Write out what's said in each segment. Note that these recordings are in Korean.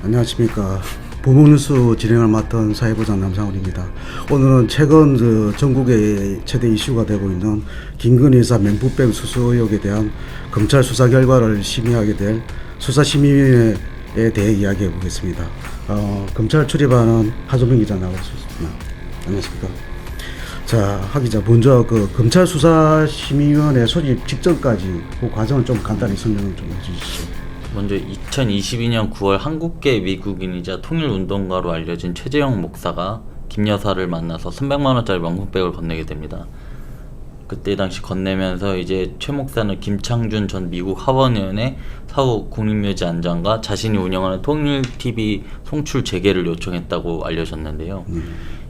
안녕하십니까. 보문뉴스 진행을 맡은 사회부장 남상훈입니다. 오늘은 최근 전국의 최대 이슈가 되고 있는 김건희 여사 명품백 수수 의혹에 대한 검찰 수사 결과를 심의하게 될 수사심의위원회에 대해 이야기해 보겠습니다. 검찰 출입하는 하조민 기자 나오셨습니다. 안녕하십니까. 자, 하 기자, 먼저 검찰 수사심의위원회 소집 직전까지 그 과정을 좀 간단히 설명을 좀 해주시죠. 먼저 2022년 9월 한국계 미국인이자 통일운동가로 알려진 최재형 목사가 김 여사를 만나서 300만 원짜리 명품백을 건네게 됩니다. 그때 당시 건네면서 이제 최 목사는 김창준 전 미국 하원의원의 사후 국립묘지안전과 자신이 운영하는 통일TV 송출 재개를 요청했다고 알려졌는데요.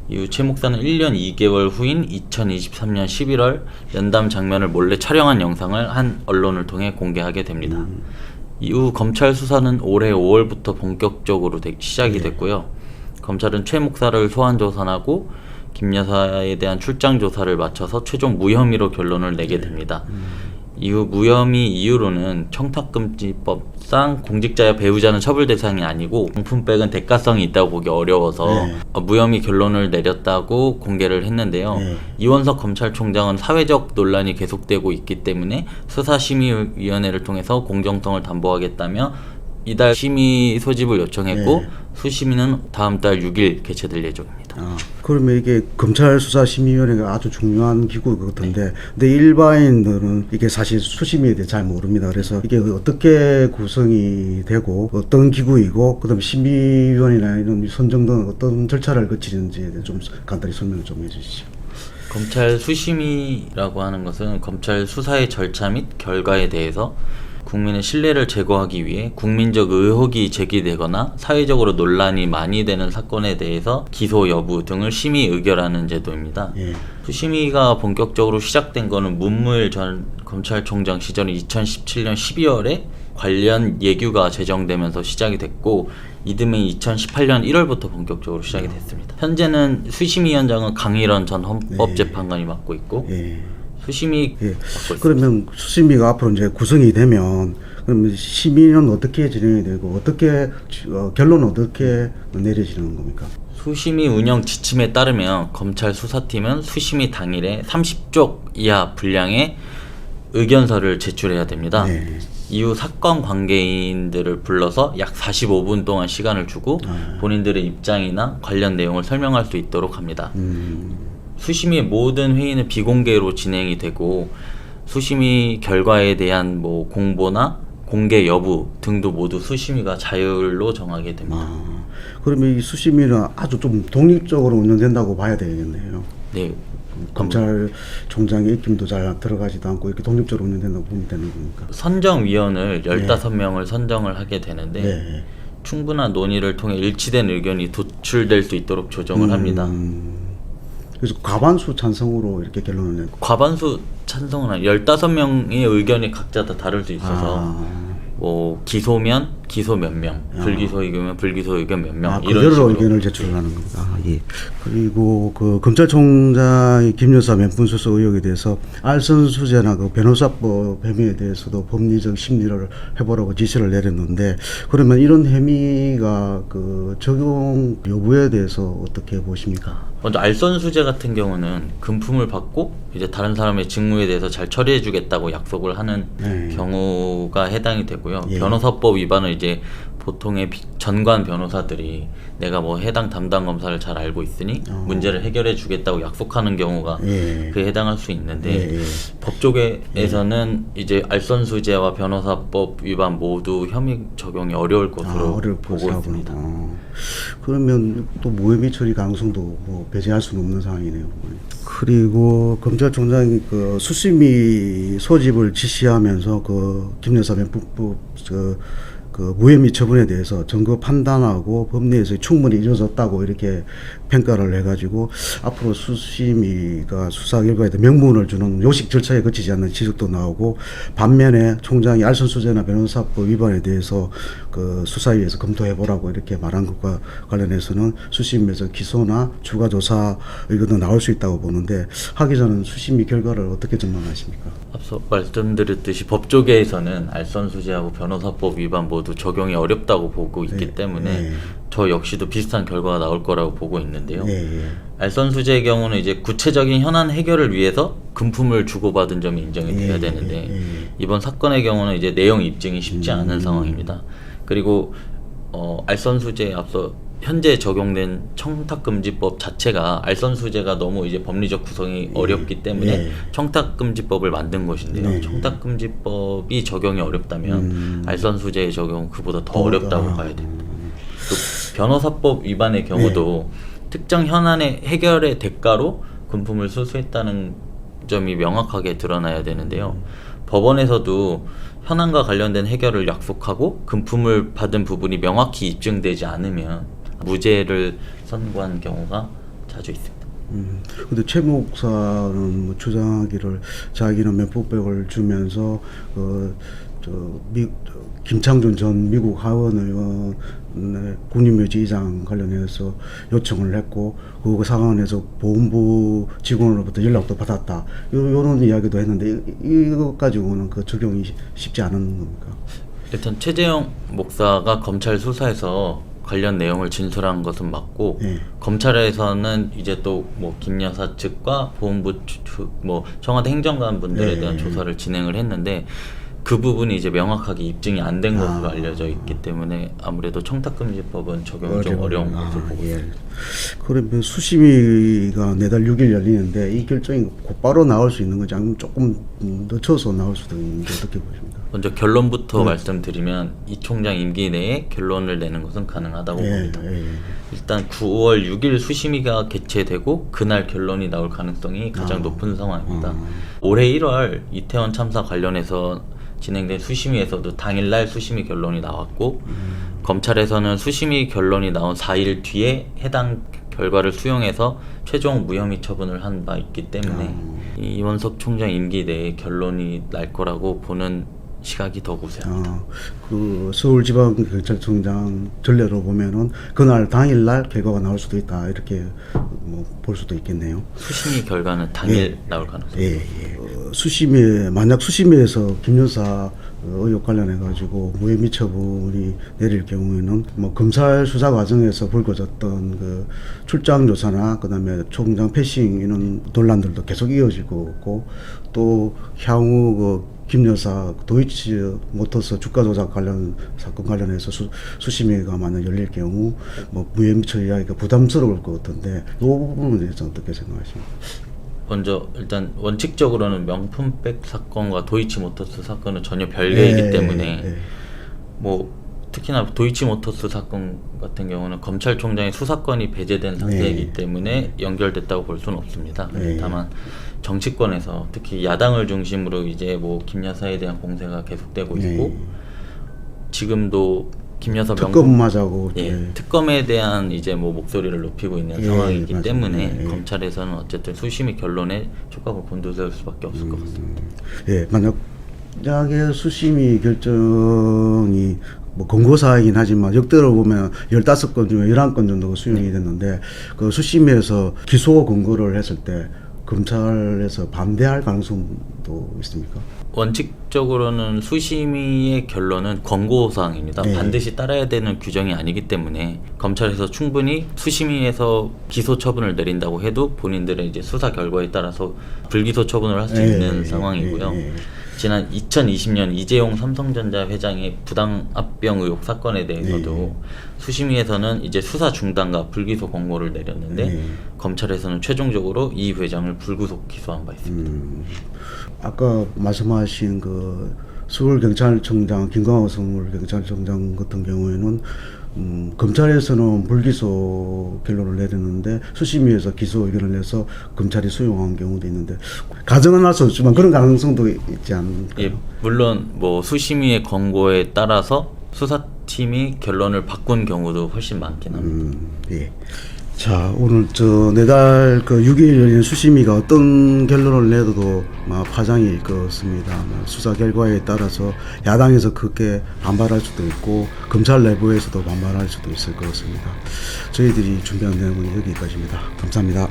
이후 최 목사는 1년 2개월 후인 2023년 11월 연담 장면을 몰래 촬영한 영상을 한 언론을 통해 공개하게 됩니다. 이후 검찰 수사는 올해 5월부터 본격적으로 시작이 됐고요. 검찰은 최 목사를 소환 조사하고 김 여사에 대한 출장 조사를 마쳐서 최종 무혐의로 결론을 내게 됩니다. 이후 무혐의 이유로는 청탁금지법상 공직자야 배우자는 처벌 대상이 아니고 명품백은 대가성이 있다고 보기 어려워서 무혐의 결론을 내렸다고 공개를 했는데요. 이원석 검찰총장은 사회적 논란이 계속되고 있기 때문에 수사심의위원회를 통해서 공정성을 담보하겠다며 이달 심의 소집을 요청했고 수심의는 다음 달 6일 개최될 예정입니다. 그러면 이게 검찰 수사심의위원회가 아주 중요한 기구 같은데, 근데 일반인들은 이게 사실 수심위에 대해 잘 모릅니다. 그래서 이게 어떻게 구성이 되고 어떤 기구이고, 그다음 심의위원이나 이런 선정 등 어떤 절차를 거치는지에 대해 좀 간단히 설명을 좀 해주시죠. 검찰 수심위라고 하는 것은 검찰 수사의 절차 및 결과에 대해서 국민의 신뢰를 제고하기 위해 국민적 의혹이 제기되거나 사회적으로 논란이 많이 되는 사건에 대해서 기소 여부 등을 심의 의결하는 제도입니다. 수심위가 본격적으로 시작된 거는 문무일 전 검찰총장 시절 2017년 12월에 관련 예규가 제정되면서 시작이 됐고, 이듬해 2018년 1월부터 본격적으로 시작이 됐습니다. 현재는 수심위원장은 강일원 전 헌법재판관이 맡고 있고 수심위 그러면 수심위가 앞으로 이제 구성이 되면 그러면 심의는 어떻게 진행이 되고 어떻게 결론은 어떻게 내려지는 겁니까? 수심위 운영 지침에 따르면 검찰 수사팀은 수심위 당일에 30쪽 이하 분량의 의견서를 제출해야 됩니다. 이후 사건 관계인들을 불러서 약 45분 동안 시간을 주고 본인들의 입장이나 관련 내용을 설명할 수 있도록 합니다. 수심위의 모든 회의는 비공개로 진행이 되고, 수심위 결과에 대한 공보나 공개 여부 등도 모두 수심위가 자율로 정하게 됩니다. 그러면 이 수심위는 아주 좀 독립적으로 운영된다고 봐야 되겠네요. 네. 검찰총장의 입김도 잘 들어가지도 않고 이렇게 독립적으로 운영된다고 보면 되는 겁니까? 선정위원을 15명을 선정을 하게 되는데 충분한 논의를 통해 일치된 의견이 도출될 수 있도록 조정을 합니다. 그래서 과반수 찬성으로 이렇게 결론을 내고, 과반수 찬성은 아니고 15명의 의견이 각자 다 다를 수 있어서 기소면 기소 몇 명, 불기소 의견면 불기소 의견 몇 명, 이런 그대로 식으로 의견을 제출하는 겁니다. 그리고 검찰총장의 김 여사 명품 수수 의혹에 대해서 알선 수재나 변호사법 혐의에 대해서도 법리적 심리를 해보라고 지시를 내렸는데, 그러면 이런 혐의가 적용 여부에 대해서 어떻게 보십니까? 먼저 알선 수재 같은 경우는 금품을 받고 이제 다른 사람의 직무에 대해서 잘 처리해주겠다고 약속을 하는 경우가 해당이 되고요. 변호사법 위반은 이제 보통의 전관 변호사들이 내가 해당 담당 검사를 잘 알고 있으니 문제를 해결해 주겠다고 약속하는 경우가 그에 해당할 수 있는데, 법조계에서는 이제 알선수재와 변호사법 위반 모두 혐의 적용이 어려울 것으로 보고 있습니다. 그러면 또 무혐의 처리 가능성도 배제할 수는 없는 상황이네요. 그리고 검찰총장이 수심위 소집을 지시하면서 김 여사 명품법 무혐의 처분에 대해서 증거 판단하고 법리에서 충분히 이루어졌다고 이렇게 평가를 해가지고 앞으로 수심위가 수사 결과에 대해 명분을 주는 요식 절차에 거치지 않는 지적도 나오고, 반면에 총장이 알선수재나 변호사법 위반에 대해서 수사위에서 검토해보라고 이렇게 말한 것과 관련해서는 수심위에서 기소나 추가 조사 이것도 나올 수 있다고 보는데, 하 기자는 수심위 결과를 어떻게 전망하십니까? 앞서 말씀드렸듯이 법조계에서는 알선수재하고 변호사법 위반 모두 법원에서도 적용이 어렵다고 보고 있기 때문에 저 역시도 비슷한 결과가 나올 거라고 보고 있는데요. 알선수재의 경우는 이제 구체적인 현안 해결을 위해서 금품을 주고받은 점이 인정이 돼야 되는데 이번 사건의 경우는 이제 내용 입증이 쉽지 않은 상황입니다. 그리고 알선수재에 앞서 현재 적용된 청탁금지법 자체가 알선수재가 너무 이제 법리적 구성이 어렵기 때문에 청탁금지법을 만든 것인데요. 청탁금지법이 적용이 어렵다면 알선수재의 적용은 그보다 더 어렵다고 봐야 됩니다. 또 변호사법 위반의 경우도 특정 현안의 해결의 대가로 금품을 수수했다는 점이 명확하게 드러나야 되는데요. 법원에서도 현안과 관련된 해결을 약속하고 금품을 받은 부분이 명확히 입증되지 않으면 무죄를 선고한 경우가 자주 있습니다. 근데 최 목사는 뭐 주장하기를 자기는 몇백억을 주면서 김창준 전 미국 하원 의원의 군인묘지이장 관련해서 요청을 했고 그 상황에서 보훈부 직원으로부터 연락도 받았다. 이런 이야기도 했는데 이것 가지고는 그 적용이 쉽지 않은 겁니까? 일단 최재형 목사가 검찰 수사에서 관련 내용을 진술한 것은 맞고 검찰에서는 이제 또 뭐 김 여사 측과 보훈부 뭐 청와대 행정관 분들에 대한 조사를 진행을 했는데 그 부분이 이제 명확하게 입증이 안 된 것으로 알려져 있기 때문에 아무래도 청탁금지법은 적용이 좀 어려운 것으로 보고 있습니다. 그러면 수심위가 내달 6일 열리는데 이 결정이 곧바로 나올 수 있는 건지 아니면 조금 늦춰서 나올 수도 있는지 어떻게 보십니까? 먼저 결론부터 말씀드리면 이 총장 임기 내에 결론을 내는 것은 가능하다고 봅니다. 일단 9월 6일 수심위가 개최되고 그날 결론이 나올 가능성이 가장 높은 상황입니다. 올해 1월 이태원 참사 관련해서 진행된 수심위에서도 당일날 수심위 결론이 나왔고 검찰에서는 수심위 결론이 나온 4일 뒤에 해당 결과를 수용해서 최종 무혐의 처분을 한 바 있기 때문에 이원석 총장 임기 내에 결론이 날 거라고 보는 시각이 더 우세합니다. 그 서울지방경찰청장 전례로 보면은 그날 당일날 결과가 나올 수도 있다 이렇게 뭐 볼 수도 있겠네요. 수심위 결과는 당일 나올 가능성이 수심위에 만약 수심위에서 김 여사 의혹 관련해 가지고 무혐의 처분이 내릴 경우에는 뭐 검찰 수사 과정에서 불거졌던 그 출장 조사나 그다음에 총장 패싱 이런 논란들도 계속 이어질 거고 또 향후 그 김 여사 도이치모터스 주가 조작 관련 사건 관련해서 수심위가 만약 열릴 경우 뭐 무혐의 처리하기가 부담스러울 것 같은데 이 부분에 대해서 어떻게 생각하십니까? 먼저 일단 원칙적으로는 명품백 사건과 도이치모터스 사건은 전혀 별개이기 때문에 뭐 특히나 도이치모터스 사건 같은 경우는 검찰총장의 수사권이 배제된 상태이기 때문에 연결됐다고 볼 수는 없습니다. 다만 정치권에서 특히 야당을 중심으로 이제 뭐 김 여사에 대한 공세가 계속되고 있고 지금도 김 여사 특검하자고 특검에 대한 이제 뭐 목소리를 높이고 있는 상황이기 때문에 검찰에서는 어쨌든 수심위 결론에 촉각을 곤두세울 수밖에 없을 것 같습니다. 만약에 수심위 결정이 뭐 권고사항이긴 하지만 역대로 보면 15건 중에 11건 정도가 수용이 됐는데 그 수심위에서 기소 권고를 했을 때 검찰에서 반대할 가능성도 있습니까? 원칙적으로는 수심위의 결론은 권고사항입니다. 반드시 따라야 되는 규정이 아니기 때문에 검찰에서 충분히 수심위에서 기소 처분을 내린다고 해도 본인들의 이제 수사 결과에 따라서 불기소 처분을 할 수 있는 상황이고요. 지난 2020년 이재용 삼성전자 회장의 부당 합병 의혹 사건에 대해서도 수심위에서는 이제 수사 중단과 불기소 권고를 내렸는데 검찰에서는 최종적으로 이 회장을 불구속 기소한 바 있습니다. 아까 말씀하신 그 서울경찰청장 김광호 서울경찰청장 같은 경우에는 검찰에서는 불기소 결론을 내렸는데 수심위에서 기소 의견을 내서 검찰이 수용한 경우도 있는데 가정은 할 수 없지만 그런 가능성도 있지 않을까요? 물론 뭐 수심위의 권고에 따라서 수사팀이 결론을 바꾼 경우도 훨씬 많긴 합니다. 자, 오늘 내달 6일 열린 수심위가 어떤 결론을 내도 파장이 일 것 같습니다. 수사 결과에 따라서 야당에서 크게 반발할 수도 있고 검찰 내부에서도 반발할 수도 있을 것 같습니다. 저희들이 준비한 내용은 여기까지입니다. 감사합니다.